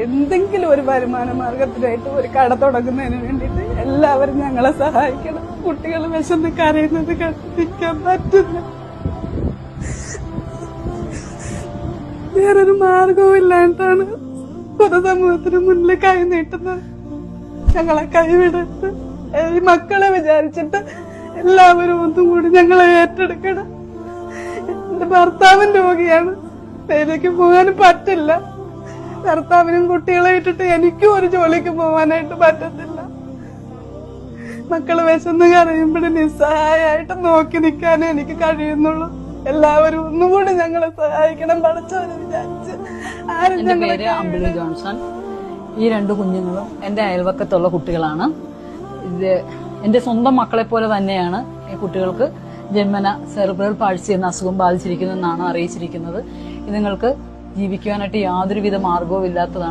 എന്തെങ്കിലും ഒരു വരുമാന മാർഗത്തിനായിട്ട് ഒരു കട തുടങ്ങുന്നതിന് വേണ്ടിയിട്ട് എല്ലാവരും ഞങ്ങളെ സഹായിക്കണം. കുട്ടികൾ വിശന്ന് കരയുന്നത് കണ്ടിരിക്കാൻ പറ്റില്ല. വേറൊരു മാർഗവും ഇല്ലാണ്ടാണ് പൊതുസമൂഹത്തിന് മുന്നിൽ കൈ നീട്ടുന്നത്. ഞങ്ങളെ കൈവിടരുത്. ഈ മക്കളെ വിചാരിച്ചിട്ട് എല്ലാവരും ഒന്നും കൂടി ഞങ്ങളെ ഏറ്റെടുക്കണം. എന്റെ ഭർത്താവൻ രോഗിയാണ്, വേലയ്ക്ക് പോകാനും പറ്റില്ല. ഭർത്താവിനും കുട്ടികളെ ഇട്ടിട്ട് എനിക്കും ഒരു ജോലിക്ക് പോകാനായിട്ട് പറ്റത്തില്ല. മക്കള് വിശന്ന് കരയുമ്പോഴും നിസ്സഹായായിട്ട് നോക്കി നിൽക്കാനേ എനിക്ക് കഴിയുന്നുള്ളൂ. എല്ലാവരും ഒന്നുകൂടി ഞങ്ങളെ സഹായിക്കണം. പഠിച്ചവരെ വിചാരിച്ച് ആരും. എന്റെ പേര് അമ്പിളി ജോൺസൺ. ഈ 2 കുഞ്ഞുങ്ങളും എന്റെ അയൽവക്കത്തുള്ള കുട്ടികളാണ്. ഇത് എന്റെ സ്വന്തം മക്കളെ പോലെ തന്നെയാണ്. ഈ കുട്ടികൾക്ക് ജന്മന സെറിബ്രൽ പാൾസി എന്ന അസുഖം ബാധിച്ചിരിക്കുന്നു എന്നാണ് അറിയിച്ചിരിക്കുന്നത്. ഇതുങ്ങൾക്ക് ജീവിക്കുവാനായിട്ട് യാതൊരുവിധ മാർഗവും ഇല്ലാത്തതാണ്.